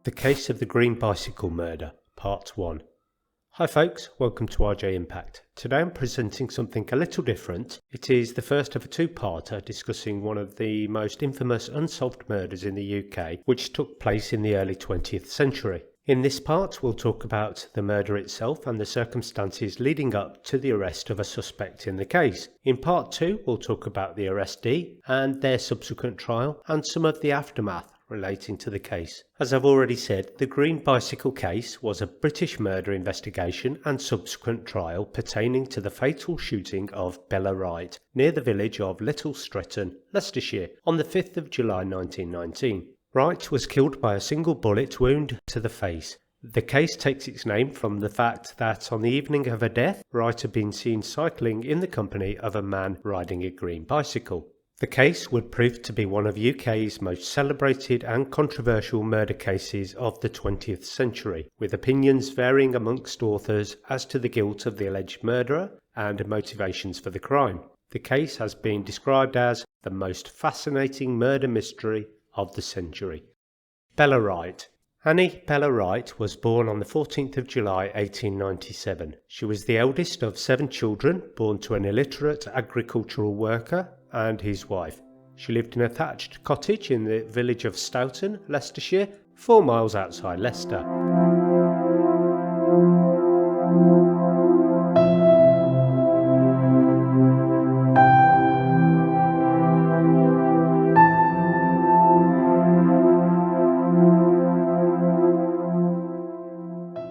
The Case of the Green Bicycle Murder, Part 1. Hi folks, welcome to RJ Impact. Today I'm presenting something a little different. It is the first of a two-parter discussing one of the most infamous unsolved murders in the UK, which took place in the early 20th century. In this part we'll talk about the murder itself and the circumstances leading up to the arrest of a suspect in the case. In part 2 we'll talk about the arrestee and their subsequent trial and some of the aftermath relating to the case. As I've already said, the Green Bicycle case was a British murder investigation and subsequent trial pertaining to the fatal shooting of Bella Wright near the village of Little Stretton, Leicestershire, on the 5th of July 1919. Wright was killed by a single bullet wound to the face. The case takes its name from the fact that on the evening of her death, Wright had been seen cycling in the company of a man riding a green bicycle. The case would prove to be one of UK's most celebrated and controversial murder cases of the 20th century, with opinions varying amongst authors as to the guilt of the alleged murderer and motivations for the crime. The case has been described as the most fascinating murder mystery of the century. Bella Wright. Annie Bella Wright was born on the 14th of July 1897. She was the eldest of 7 children born to an illiterate agricultural worker and his wife. She lived in a thatched cottage in the village of Stoughton, Leicestershire, 4 miles outside Leicester.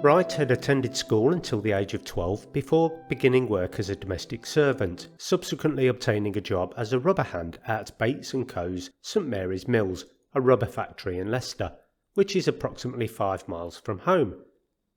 Wright had attended school until the age of 12 before beginning work as a domestic servant, subsequently obtaining a job as a rubber hand at Bates & Co.'s St Mary's Mills, a rubber factory in Leicester, which is approximately 5 miles from home.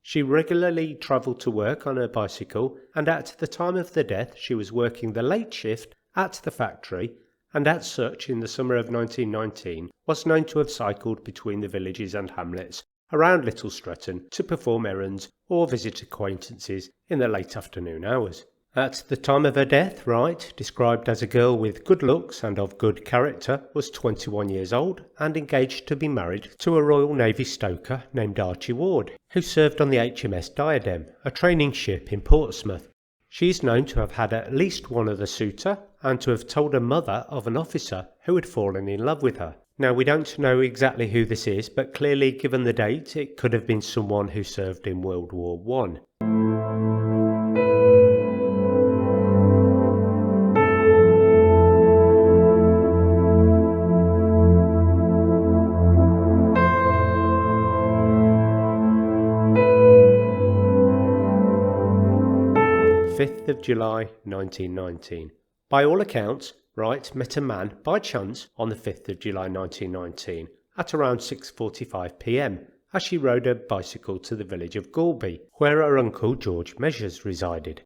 She regularly travelled to work on her bicycle, and at the time of the death she was working the late shift at the factory, and as such in the summer of 1919 was known to have cycled between the villages and hamlets around Little Stretton to perform errands or visit acquaintances in the late afternoon hours. At the time of her death, Wright, described as a girl with good looks and of good character, was 21 years old and engaged to be married to a Royal Navy stoker named Archie Ward, who served on the HMS Diadem, a training ship in Portsmouth. She is known to have had at least one other suitor and to have told her mother of an officer who had fallen in love with her. Now, we don't know exactly who this is, but clearly, given the date, it could have been someone who served in World War I. July 1919. By all accounts, Wright met a man by chance on the 5th of July 1919 at around 6:45 p.m. as she rode her bicycle to the village of Goulby, where her uncle George Measures resided.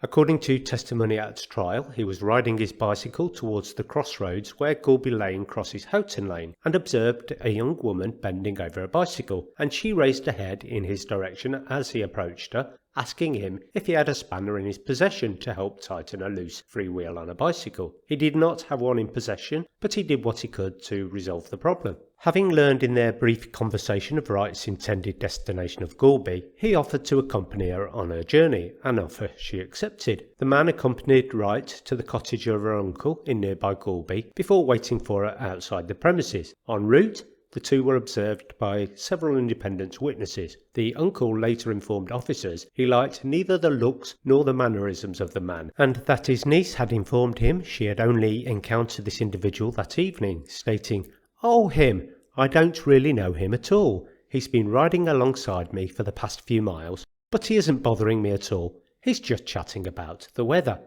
According to testimony at trial, he was riding his bicycle towards the crossroads where Goulby Lane crosses Houghton Lane and observed a young woman bending over a bicycle, and she raised her head in his direction as he approached her, asking him if he had a spanner in his possession to help tighten a loose freewheel on a bicycle. He did not have one in possession, but he did what he could to resolve the problem. Having learned in their brief conversation of Wright's intended destination of Goulby, he offered to accompany her on her journey, an offer she accepted. The man accompanied Wright to the cottage of her uncle in nearby Goulby before waiting for her outside the premises. En route, the two were observed by several independent witnesses. The uncle later informed officers he liked neither the looks nor the mannerisms of the man, and that his niece had informed him she had only encountered this individual that evening, stating, "Oh, him, I don't really know him at all. He's been riding alongside me for the past few miles, but he isn't bothering me at all. He's just chatting about the weather."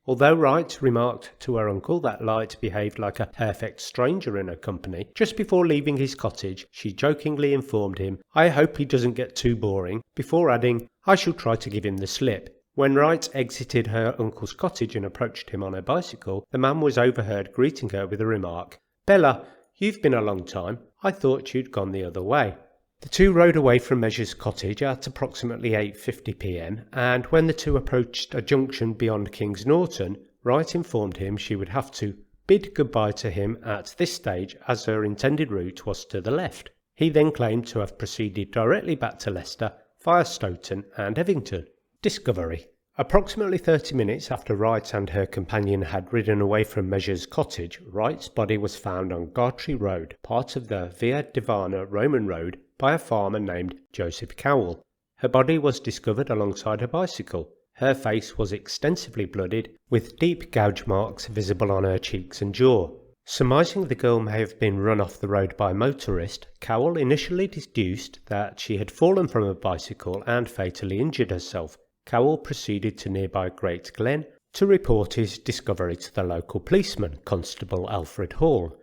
Although Wright remarked to her uncle that Light behaved like a perfect stranger in her company, just before leaving his cottage she jokingly informed him, "I hope he doesn't get too boring," before adding, "I shall try to give him the slip." When Wright exited her uncle's cottage and approached him on her bicycle, the man was overheard greeting her with the remark, "Bella, you've been a long time. I thought you'd gone the other way." The two rode away from Measures' cottage at approximately 8:50 p.m, and when the two approached a junction beyond Kings Norton, Wright informed him she would have to bid goodbye to him at this stage as her intended route was to the left. He then claimed to have proceeded directly back to Leicester via Stoughton and Evington. Discovery. Approximately 30 minutes after Wright and her companion had ridden away from Measure's cottage, Wright's body was found on Gartree Road, part of the Via Divana Roman Road, by a farmer named Joseph Cowell. Her body was discovered alongside her bicycle. Her face was extensively blooded, with deep gouge marks visible on her cheeks and jaw. Surmising the girl may have been run off the road by a motorist, Cowell initially deduced that she had fallen from a bicycle and fatally injured herself. Cowell proceeded to nearby Great Glen to report his discovery to the local policeman, Constable Alfred Hall.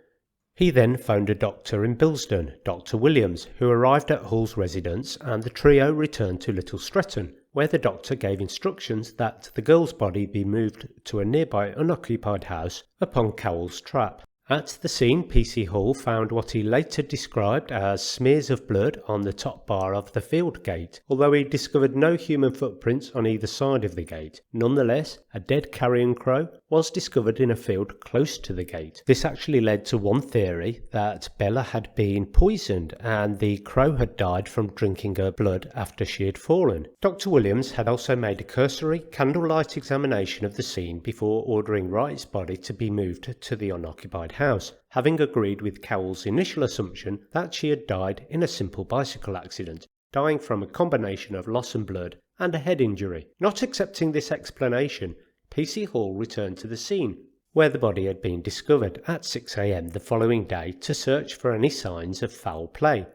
He then phoned a doctor in Bilston, Dr. Williams, who arrived at Hall's residence, and the trio returned to Little Stretton, where the doctor gave instructions that the girl's body be moved to a nearby unoccupied house upon Cowell's trap. At the scene, PC Hall found what he later described as smears of blood on the top bar of the field gate, although he discovered no human footprints on either side of the gate. Nonetheless, a dead carrion crow was discovered in a field close to the gate. This actually led to one theory that Bella had been poisoned and the crow had died from drinking her blood after she had fallen. Dr. Williams had also made a cursory candlelight examination of the scene before ordering Wright's body to be moved to the unoccupied house, having agreed with Cowell's initial assumption that she had died in a simple bicycle accident, dying from a combination of loss and blood and a head injury. Not accepting this explanation, PC Hall returned to the scene, where the body had been discovered at 6 a.m. the following day to search for any signs of foul play.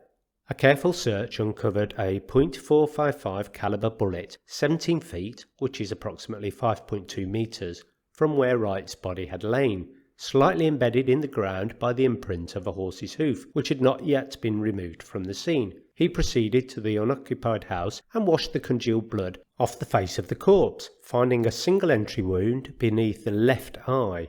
A careful search uncovered a .455 caliber bullet 17 feet, which is approximately 5.2 meters, from where Wright's body had lain, slightly embedded in the ground by the imprint of a horse's hoof, which had not yet been removed from the scene. He proceeded to the unoccupied house and washed the congealed blood off the face of the corpse, finding a single entry wound beneath the left eye.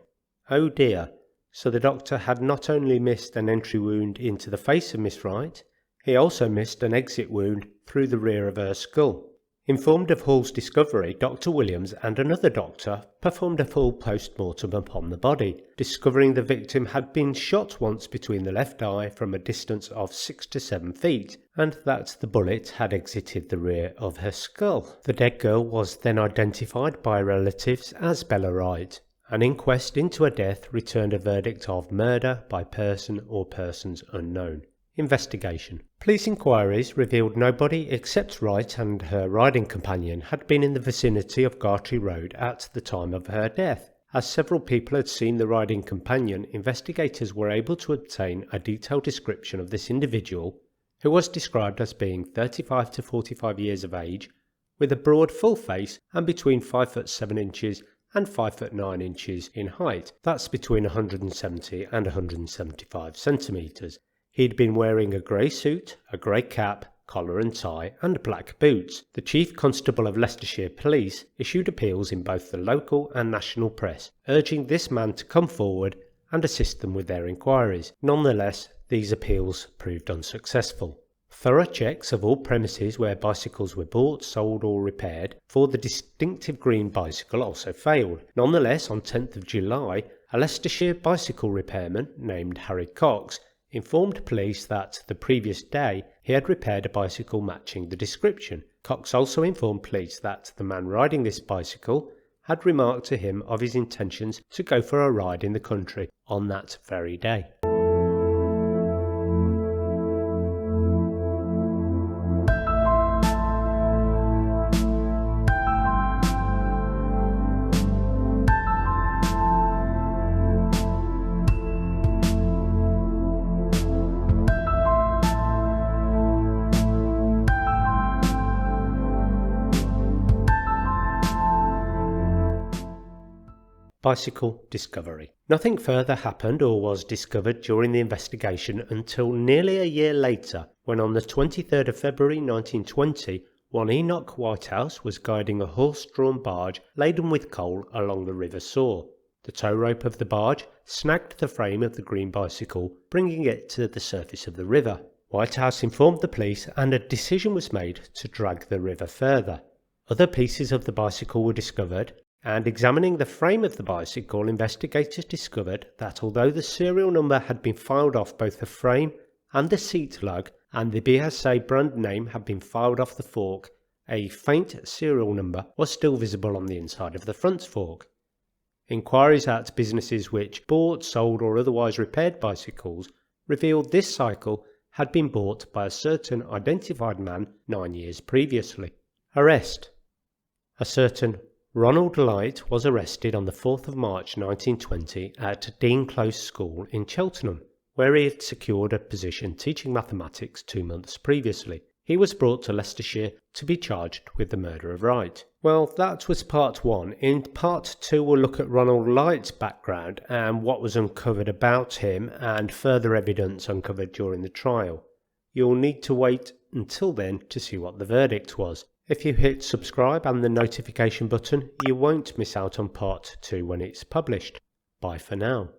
Oh dear, so the doctor had not only missed an entry wound into the face of Miss Wright, he also missed an exit wound through the rear of her skull. Informed of Hall's discovery, Dr. Williams and another doctor performed a full post-mortem upon the body, discovering the victim had been shot once between the left eye from a distance of 6 to 7 feet, and that the bullet had exited the rear of her skull. The dead girl was then identified by relatives as Bella Wright. An inquest into her death returned a verdict of murder by person or persons unknown. Investigation. Police inquiries revealed nobody except Wright and her riding companion had been in the vicinity of Gartree Road at the time of her death. As several people had seen the riding companion, investigators were able to obtain a detailed description of this individual, who was described as being 35 to 45 years of age, with a broad full face and between 5 foot 7 inches and 5 foot 9 inches in height. That's between 170 and 175 centimetres. He'd been wearing a grey suit, a grey cap, collar and tie, and black boots. The Chief Constable of Leicestershire Police issued appeals in both the local and national press, urging this man to come forward and assist them with their inquiries. Nonetheless, these appeals proved unsuccessful. Thorough checks of all premises where bicycles were bought, sold or repaired for the distinctive green bicycle also failed. Nonetheless, on 10th of July, a Leicestershire bicycle repairman named Harry Cox informed police that the previous day he had repaired a bicycle matching the description. Cox also informed police that the man riding this bicycle had remarked to him of his intentions to go for a ride in the country on that very day. Bicycle discovery. Nothing further happened or was discovered during the investigation until nearly a year later, when on the 23rd of February 1920, one Enoch Whitehouse was guiding a horse-drawn barge laden with coal along the River Soar. The tow rope of the barge snagged the frame of the green bicycle, bringing it to the surface of the river. Whitehouse informed the police and a decision was made to drag the river further. Other pieces of the bicycle were discovered, And examining the frame of the bicycle, investigators discovered that although the serial number had been filed off both the frame and the seat lug, and the BSA brand name had been filed off the fork, a faint serial number was still visible on the inside of the front fork. Inquiries at businesses which bought, sold or otherwise repaired bicycles revealed this cycle had been bought by a certain identified man 9 years previously. Arrest. A certain Ronald Light was arrested on the 4th of March 1920 at Dean Close School in Cheltenham, where he had secured a position teaching mathematics 2 months previously. He was brought to Leicestershire to be charged with the murder of Wright. Well, that was part 1. In part 2 we'll look at Ronald Light's background and what was uncovered about him and further evidence uncovered during the trial. You'll need to wait until then to see what the verdict was. If you hit subscribe and the notification button, you won't miss out on part 2 when it's published. Bye for now.